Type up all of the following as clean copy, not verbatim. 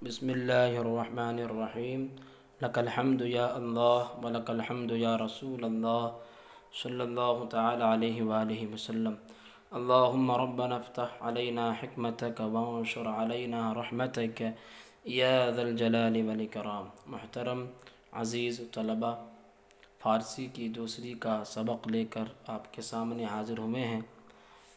بسم اللہ الرحمن الرحیم لک الحمد یا اللہ ولک الحمد یا رسول اللہ صلی اللہ تعالی علیہ وآلہ وسلم۔ اللہم ربنا افتح علینا حکمتک وانشر علینا رحمتک یا ذا الجلال والاکرام۔ محترم عزیز طلبہ، فارسی کی دوسری کا سبق لے کر آپ کے سامنے حاضر ہوئے ہیں،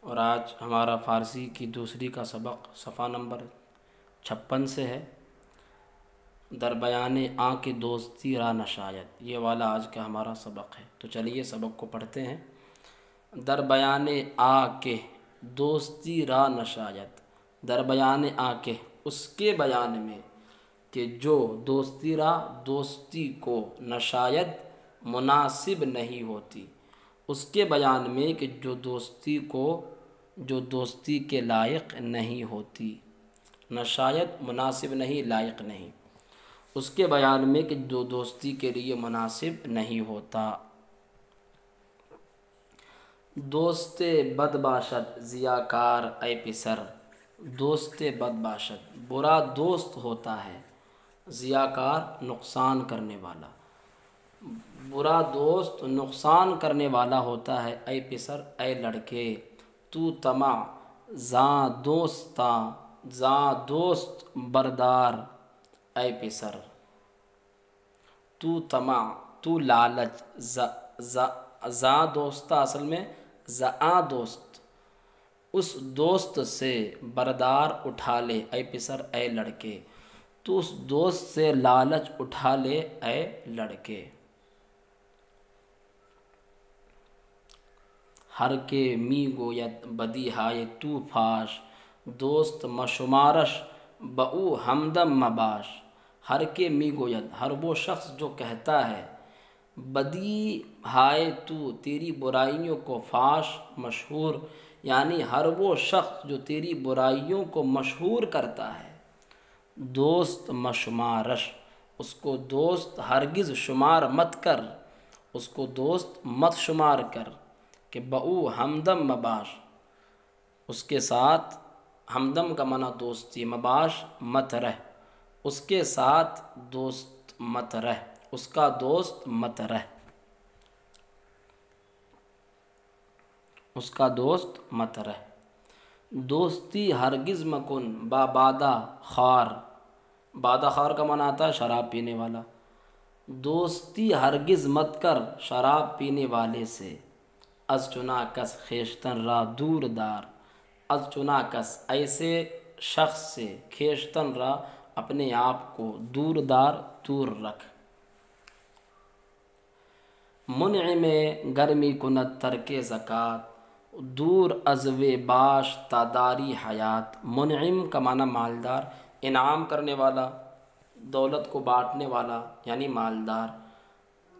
اور آج ہمارا فارسی کی دوسری کا سبق صفحہ نمبر 56 سے ہے۔ در بیان آں کے دوستی را نشایت، یہ والا آج کا ہمارا سبق ہے۔ تو چلیے سبق کو پڑھتے ہیں۔ در بیان آ کے دوستی را نشایت، در بیان آ کے اس کے بیان میں کہ جو دوستی را دوستی کو نشایت مناسب نہیں ہوتی، اس کے بیان میں کہ جو دوستی کو جو دوستی کے لائق نہیں ہوتی، نشایت مناسب نہیں، لائق نہیں، اس کے بیان میں کہ جو دوستی کے لیے مناسب نہیں ہوتا۔ دوست بد باشد ضیاکار اے پسر، دوست بد باشد برا دوست ہوتا ہے، ضیاکار نقصان کرنے والا، برا دوست نقصان کرنے والا ہوتا ہے، اے پسر اے لڑکے، تو طمع زاں دوست بردار اے پسر، تو طمع تو لالچ، زاں دوستہ اصل میں زاں دوست، اس دوست سے بردار اٹھا لے، اے پسر اے لڑکے، تو اس دوست سے لالچ اٹھا لے اے لڑکے۔ ہر کے می گوید بدی ہائے تو فاش، دوست مشمارش بہو ہمدم مباش۔ ہر کے می گوید، ہر وہ شخص جو کہتا ہے، بدی ہائے تو تیری برائیوں کو، فاش مشہور، یعنی ہر وہ شخص جو تیری برائیوں کو مشہور کرتا ہے، دوست مشمارش، اس کو دوست ہرگز شمار مت کر، اس کو دوست مت شمار کر، کہ بہو ہمدم مباش، اس کے ساتھ، ہمدم کا معنی دوستی، مباش مت رہ، اس کے ساتھ دوست مت رہ، اس کا دوست مت رہ، اس کا دوست مت رہ۔ دوستی ہرگز مکن با بادہ خار، بادہ خار کا معنی آتا ہے شراب پینے والا۔ دوستی ہرگز مت کر شراب پینے والے سے، از چنا کس خویشتن را دور دار، از چنا کس ایسے شخص سے، خویشتن را اپنے آپ کو، دور دار دور رکھ۔ منعم گرمی کند ترک زکوٰۃ، دور از وی باش تا داری حیات۔ منعم کا معنی مالدار، انعام کرنے والا، دولت کو بانٹنے والا یعنی مالدار۔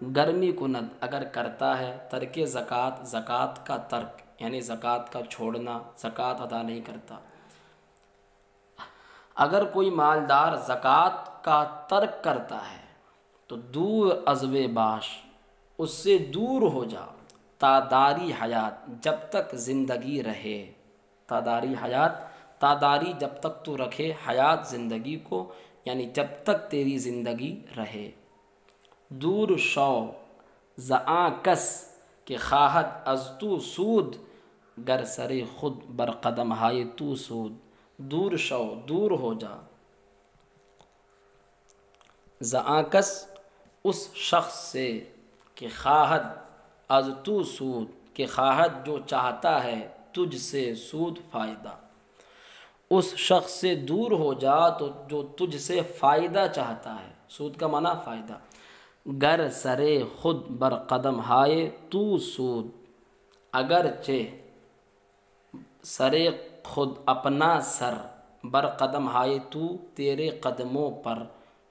گرمی کند اگر کرتا ہے، ترک زکوٰۃ، زکوٰۃ کا ترک یعنی زکوٰۃ کا چھوڑنا، زکوٰۃ ادا نہیں کرتا۔ اگر کوئی مالدار زکوٰۃ کا ترک کرتا ہے تو دور از وی باش، اس سے دور ہو جا، تا داری حیات، جب تک زندگی رہے، تا داری حیات، تا داری جب تک تو رکھے، حیات زندگی کو، یعنی جب تک تیری زندگی رہے۔ دور شو زآں کس کہ خواہد از تو سود، گر سر خود بر قدم ہائے تو سود۔ دور شو دور ہو جا، زآں کس اس شخص سے، کہ خواہد از تو سود کہ خواہد جو چاہتا ہے تجھ سے سود فائدہ، اس شخص سے دور ہو جا تو جو تجھ سے فائدہ چاہتا ہے، سود کا معنی فائدہ۔ گر سرے خود بر قدم ہائے تو سود، اگرچہ سرے خود اپنا سر، بر قدم ہائے تو تیرے قدموں پر،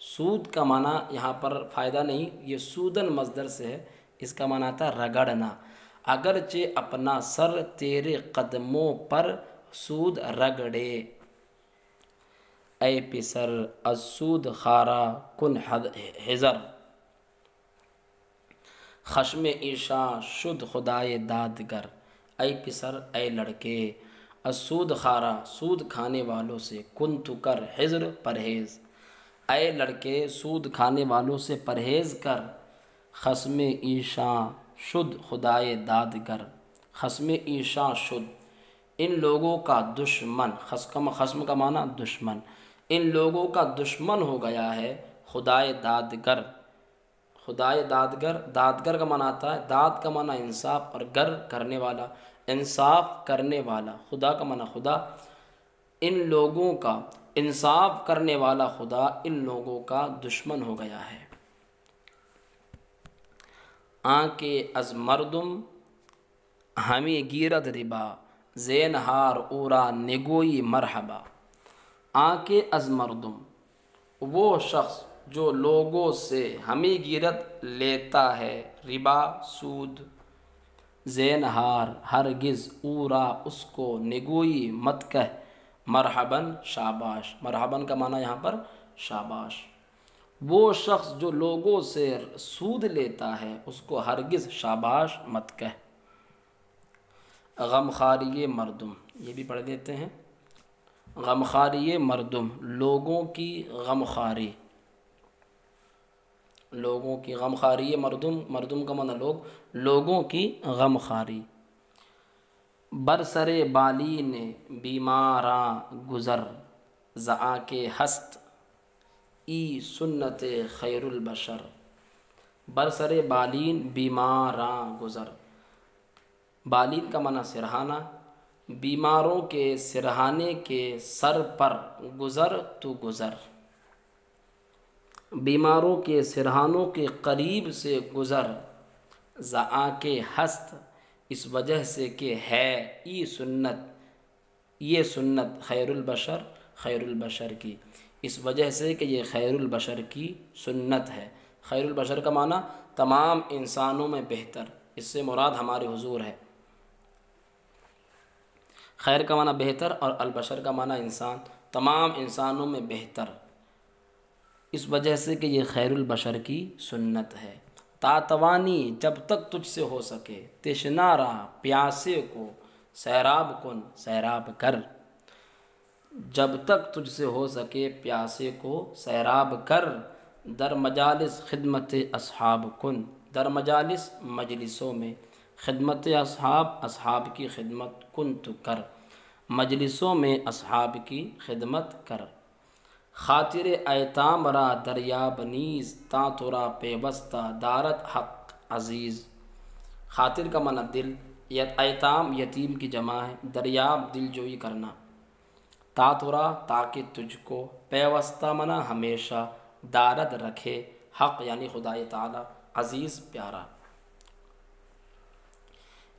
سود کا معنی یہاں پر فائدہ نہیں، یہ سودن مصدر سے ہے، اس کا معنی آتا ہے رگڑنا۔ اگرچہ اپنا سر تیرے قدموں پر سود رگڑے۔ اے پسر از سود خارا کن حذر، خشم ایشاں شد خدائے دادگر۔ اے پسر اے لڑکے، از سود خارا سود کھانے والوں سے، کن تو کر حذر پرہیز، اے لڑکے سود کھانے والوں سے پرہیز کر، خصم ایشاں شد خدائے دادگر، خصم ایشاں شد ان لوگوں کا دشمن، خصم کا معنی دشمن، ان لوگوں کا دشمن ہو گیا ہے خدائے دادگر۔ خدائے دادگر، دادگر کا معنی آتا ہے، داد کا معنی انصاف اور گر کرنے والا، انصاف کرنے والا، خدا کا معنی خدا، ان لوگوں کا انصاف کرنے والا خدا ان لوگوں کا دشمن ہو گیا ہے۔ آنکے از مردم ہمیں گیرد ربا، زینہار اورا نگوئی مرحبا۔ آنکے از مردم، وہ شخص جو لوگوں سے ہمیں گیرت لیتا ہے، ربا سود، زینہار ہرگز، اورا اس کو، نگوئی مت کہہ، مرحباً شاباش، مرحباً کا معنی یہاں پر شاباش۔ وہ شخص جو لوگوں سے سود لیتا ہے اس کو ہرگز شاباش مت کہہ۔ غمخواری مردم، یہ بھی پڑھ دیتے ہیں، غمخواری مردم، لوگوں کی غمخواری، لوگوں کی غمخواری مردم، مردم کا معنی لوگ، لوگوں کی غمخواری۔ برسر بالین بیماراں گزر، ز آنکے ہست ای سنت خیر البشر۔ برسر بالین بیماراں گزر، بالین کا معنی سرہانہ، بیماروں کے سرہانے کے سر پر گزر تو گزر، بیماروں کے سرہانوں کے قریب سے گزر، ز آنکے ہست اس وجہ سے کہ ہے، ای سنت یہ سنت، خیر البشر خیر البشر کی، اس وجہ سے کہ یہ خیر البشر کی سنت ہے۔ خیر البشر کا معنی تمام انسانوں میں بہتر، اس سے مراد ہمارے حضور ہے۔ خیر کا معنی بہتر اور البشر کا معنی انسان، تمام انسانوں میں بہتر، اس وجہ سے کہ یہ خیر البشر کی سنت ہے۔ تاتوانی جب تک تجھ سے ہو سکے، تشنا رہا پیاسے کو، سیراب کن سیراب کر، جب تک تجھ سے ہو سکے پیاسے کو سیراب کر، در مجالس خدمت اصحاب کن، در مجالس مجلسوں میں، خدمت اصحاب اصحاب کی خدمت، کن تو کر مجلسوں میں اصحاب کی خدمت کر۔ خاطر ایتام را دریاب نیز، تاں ترا پیوستہ دارت حق عزیز۔ خاطر کا معنی دل، ایتام یتیم کی جمع ہے، دریاب دل جوئی کرنا، تا ترا تاکہ تجھ کو، پیوستہ معنی ہمیشہ، دارد رکھے، حق یعنی خدائے تعالی، عزیز پیارا۔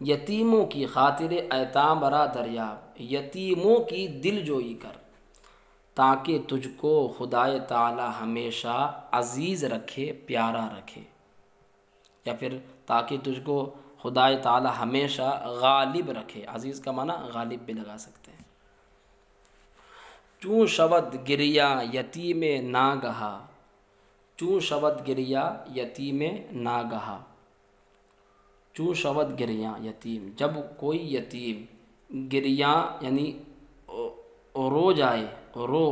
یتیموں کی خاطر ایتام را دریاب، یتیموں کی دل جوئی کر، تاکہ تجھ کو خدائے تعالی ہمیشہ عزیز رکھے، پیارا رکھے، یا پھر تاکہ تجھ کو خدائے تعالی ہمیشہ غالب رکھے، عزیز کا معنی غالب بھی لگا سکتے ہیں۔ چوں شود گریا یتیم ناگہا، چوں شود گریا یتیم ناگہا، چوں شود گریا یتیم، جب کوئی یتیم، گریا یعنی رو جائے، رو،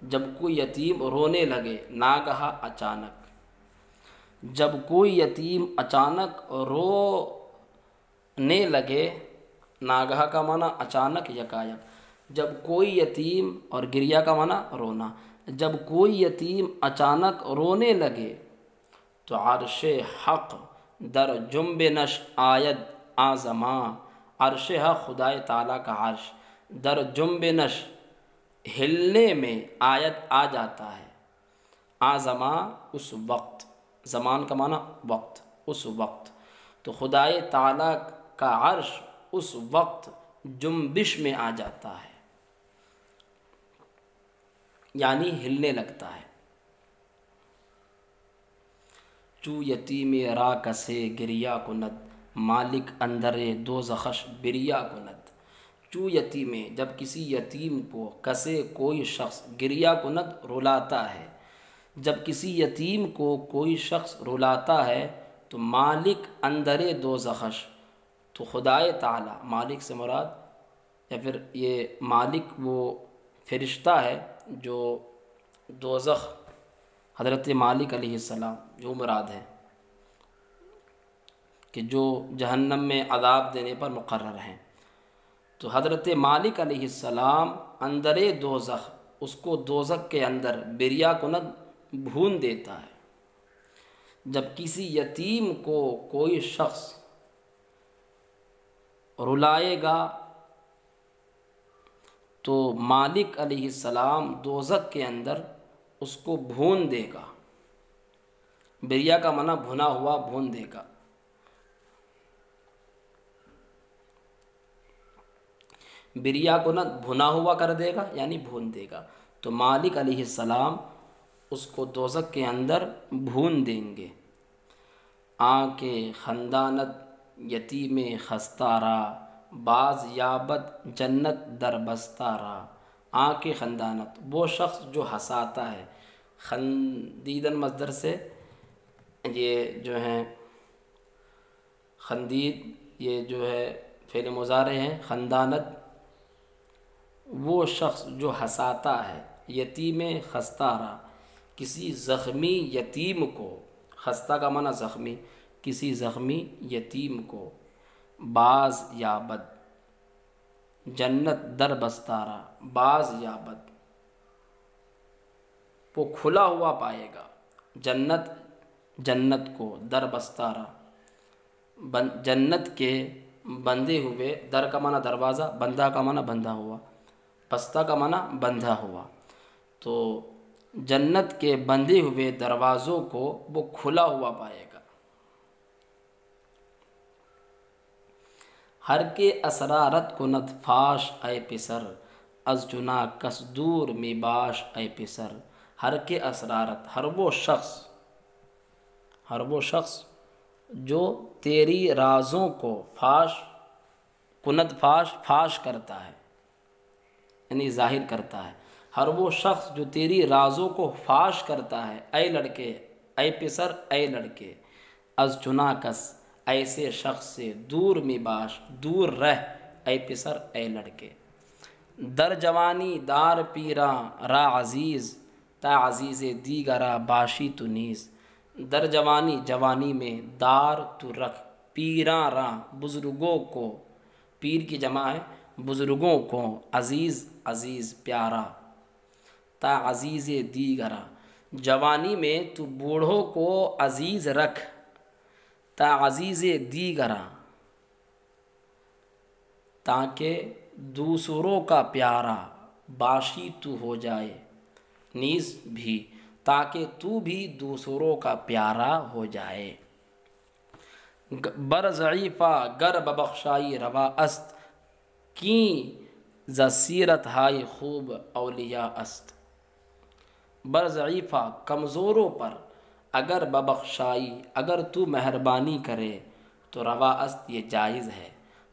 جب کوئی یتیم رونے لگے، ناگہا اچانک، جب کوئی یتیم اچانک رونے لگے، ناگہا کا معنی اچانک یکایک، جب کوئی یتیم، اور گریا کا معنی رونا، جب کوئی یتیم اچانک رونے لگے، تو عرش حق در جنب نش آید آزماں، عرش حق خدائے تعالیٰ کا عرش، در جنب نش ہلنے میں، آیت آ جاتا ہے، آزماں اس وقت، زمان کا معنی وقت، اس وقت، تو خدائے تعالیٰ کا عرش اس وقت جنبش میں آ جاتا ہے، یعنی ہلنے لگتا ہے۔ چو یتیم را کسے گریا کند، مالک اندر دوزخش بریا کند۔ چو یتیم، جب کسی یتیم کو، کسے کوئی شخص، گریا کند رلاتا ہے، جب کسی یتیم کو کوئی شخص رلاتا ہے، تو مالک اندر دوزخش، تو خدائے تعالی، مالک سے مراد، یا پھر یہ مالک وہ فرشتہ ہے جو دوزخ حضرت مالک علیہ السلام جو مراد ہے کہ جو جہنم میں عذاب دینے پر مقرر ہیں، تو حضرت مالک علیہ السلام اندر دوزخ، اس کو دوزخ کے اندر بریا کو نہ بھون دیتا ہے۔ جب کسی یتیم کو کوئی شخص رلائے گا تو مالک علیہ السلام دوزخ کے اندر اس کو بھون دے گا۔ بریا کا معنی بھنا ہوا، بھون دے گا۔ بریا کو نہ بھنا ہوا کر دے گا یعنی بھون دے گا، تو مالک علیہ السلام اس کو دوزخ کے اندر بھون دیں گے۔ آنکھ خندانت یتیم خستہ را، باز یابد جنت در بستہ را۔ آنکھ خندانت وہ شخص جو ہنساتا ہے، خندیدن مصدر سے یہ جو ہے خندید، یہ جو ہے فعل مضارع ہے، خندانت وہ شخص جو ہنساتا ہے، یتیم خستہ را کسی زخمی یتیم کو، خستہ کا معنی زخمی، کسی زخمی یتیم کو، باز یابد جنت در بستارا، باز یابد وہ کھلا ہوا پائے گا، جنت کو، در بستارا جنت کے بندے ہوئے، در کا معنی دروازہ، بندہ کا معنی بندھا ہوا، بستہ کا معنی بندھا ہوا، تو جنت کے بندے ہوئے دروازوں کو وہ کھلا ہوا پائے گا۔ ہر کے اسرارت کند فاش اے پسر، از جنا کس دور می باش اے پسر۔ ہر کے اسرارت، ہر وہ شخص جو تیری رازوں کو فاش کند فاش کرتا ہے یعنی ظاہر کرتا ہے، ہر وہ شخص جو تیری رازوں کو فاش کرتا ہے، اے لڑکے، اے پسر، اے لڑکے، از چنا کس ایسے شخص سے دور می باش دور رہ، اے پسر، اے لڑکے۔ در جوانی دار پیراں را عزیز، تا عزیز دیگرا باشی تو نیز۔ در جوانی میں، دار تو رکھ، پیراں را بزرگوں کو، پیر کی جمع ہے بزرگوں کو، عزیز پیارا، تا عزیز دیگرا جوانی میں تو بوڑھوں کو عزیز رکھ، تا عزیز دیگرا تاکہ دوسروں کا پیارا، باشی تو ہو جائے، نیز بھی تاکہ تو بھی دوسروں کا پیارا ہو جائے۔ بر ضعیفہ گر ببخشائی روا است، کیں ز سیرت ہائے خوب اولیاء است۔ بر ضعیفہ کمزوروں پر، اگر ببخشائی اگر تو مہربانی کرے، تو روا است یہ جائز ہے،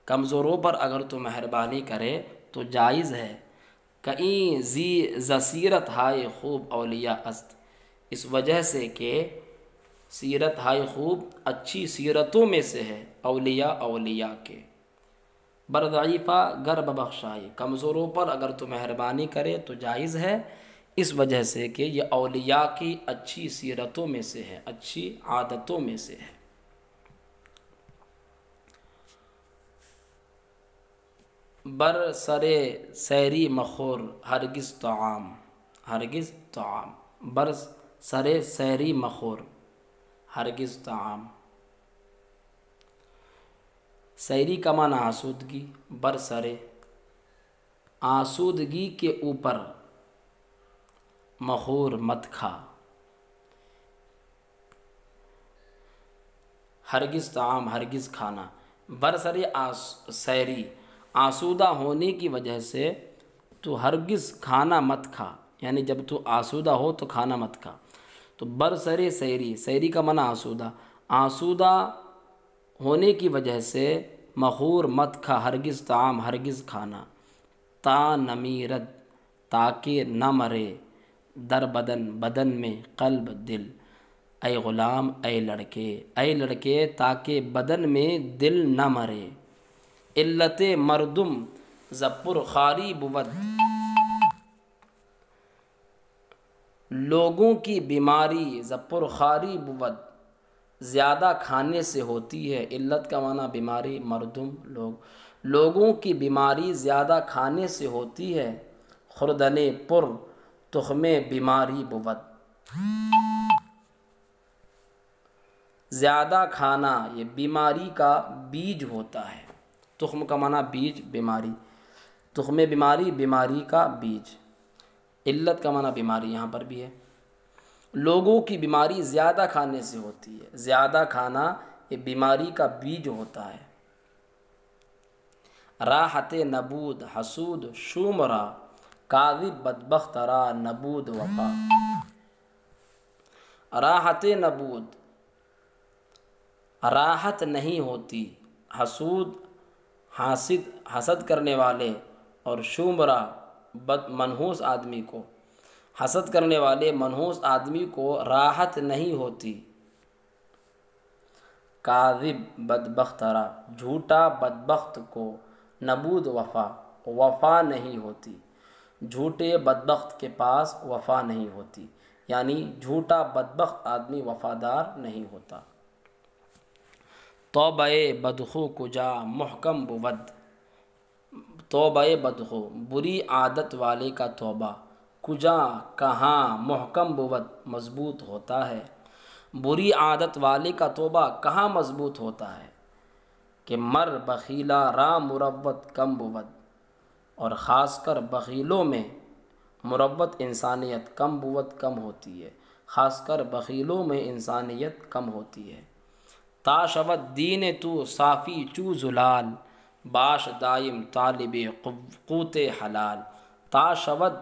کمزوروں پر اگر تو مہربانی کرے تو جائز ہے۔ کہیں ز سیرت ہائے خوب اولیاء است، اس وجہ سے کہ سیرت ہائے خوب اچھی سیرتوں میں سے ہے، اولیاء کے۔ بر ضعیفہ گر ببخشائی کمزوروں پر اگر تو مہربانی کرے تو جائز ہے، اس وجہ سے کہ یہ اولیاء کی اچھی سیرتوں میں سے ہے، اچھی عادتوں میں سے ہے۔ بر سرے سیری مخور ہرگز طعام، بر سرے سیری مخور ہرگز طعام۔ سیری کا معنی آسودگی، بر سرے آسودگی کے اوپر، مخور مت کھا، ہرگز طعام ہرگز کھانا۔ برسر سیری آسودہ ہونے کی وجہ سے تو ہرگز کھانا مت کھا، یعنی جب تو آسودہ ہو تو کھانا مت کھا۔ تو برسر سیری کا معنی آسودہ ہونے کی وجہ سے مخور مت کھا، ہرگز طعام ہرگز کھانا۔ تا نمیرد تاکہ نہ مرے، در بدن میں قلب دل، اے غلام اے لڑکے تاکہ بدن میں دل نہ مرے۔ علت مردم ز پرخاری بود، لوگوں کی بیماری زپر خاری بود زیادہ کھانے سے ہوتی ہے۔ علت کا معنی بیماری، مردم لوگوں کی بیماری زیادہ کھانے سے ہوتی ہے۔ خوردن پر تخم بیماری بود، زیادہ کھانا یہ بیماری کا بیج ہوتا ہے۔ تخم کا معنی بیج، بیماری، تخم بیماری بیماری کا بیج، علت کا معنی بیماری یہاں پر بھی ہے۔ لوگوں کی بیماری زیادہ کھانے سے ہوتی ہے، زیادہ کھانا یہ بیماری کا بیج ہوتا ہے۔ راحت نبود حسود شوم را، کاذب بدبخت را نبود وفا۔ راحت نبود راحت نہیں ہوتی، حسود حسد کرنے والے، اور شومرا منحوس آدمی کو، حسد کرنے والے منحوس آدمی کو راحت نہیں ہوتی۔ کاذب بدبخت را جھوٹا بدبخت کو، نبود وفا وفا نہیں ہوتی، جھوٹے بدبخت کے پاس وفا نہیں ہوتی، یعنی جھوٹا بدبخت آدمی وفادار نہیں ہوتا۔ توبہ بدخو کجا محکم بود، توبہ بدخو بری عادت والے کا توبہ، کجا کہاں، محکم بود مضبوط ہوتا ہے۔ بری عادت والے کا توبہ کہاں مضبوط ہوتا ہے کہ مر بخیلا را مروت کم بود، اور خاص کر بخیلوں میں مروت انسانیت کم بود کم ہوتی ہے، خاص کر بخیلوں میں انسانیت کم ہوتی ہے۔ تا شود دین تو صافی چو زلال، باش دائم طالب قوت حلال۔ تا شود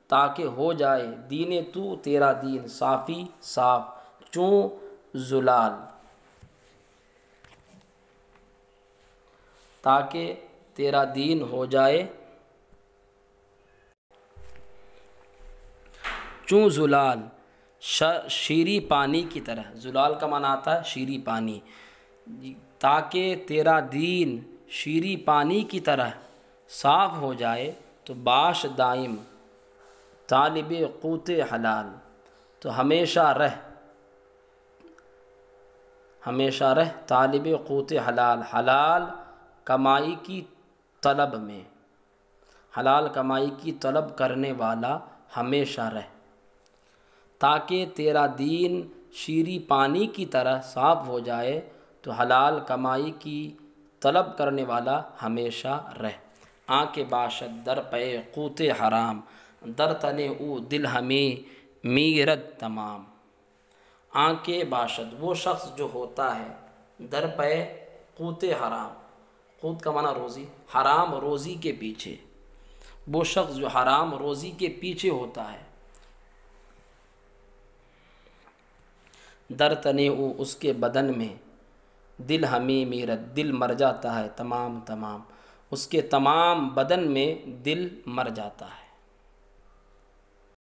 تاکہ ہو جائے، دین تو تیرا دین، صافی صاف، چوں زلال تاکہ تیرا دین ہو جائے، چوں زلال شیریں پانی کی طرح، زلال کا معنی آتا ہے شیریں پانی، تاکہ تیرا دین شیریں پانی کی طرح صاف ہو جائے، تو باش دائم طالب قوت حلال، تو ہمیشہ رہ طالب قوت حلال، حلال کمائی کی طلب میں، حلال کمائی کی طلب کرنے والا ہمیشہ رہ، تاکہ تیرا دین شیریں پانی کی طرح صاف ہو جائے، تو حلال کمائی کی طلب کرنے والا ہمیشہ رہ۔ آنکھ باشد در پے قوت حرام، در تنے او دل ہمیں میرد تمام۔ آنکھ باشد وہ شخص جو ہوتا ہے، در پے قوت حرام، قوت کا معنی روزی، حرام روزی کے پیچھے، وہ شخص جو حرام روزی کے پیچھے ہوتا ہے، در تنے او اس کے بدن میں، دل ہمیں میرد دل مر جاتا ہے، تمام اس کے تمام بدن میں دل مر جاتا ہے۔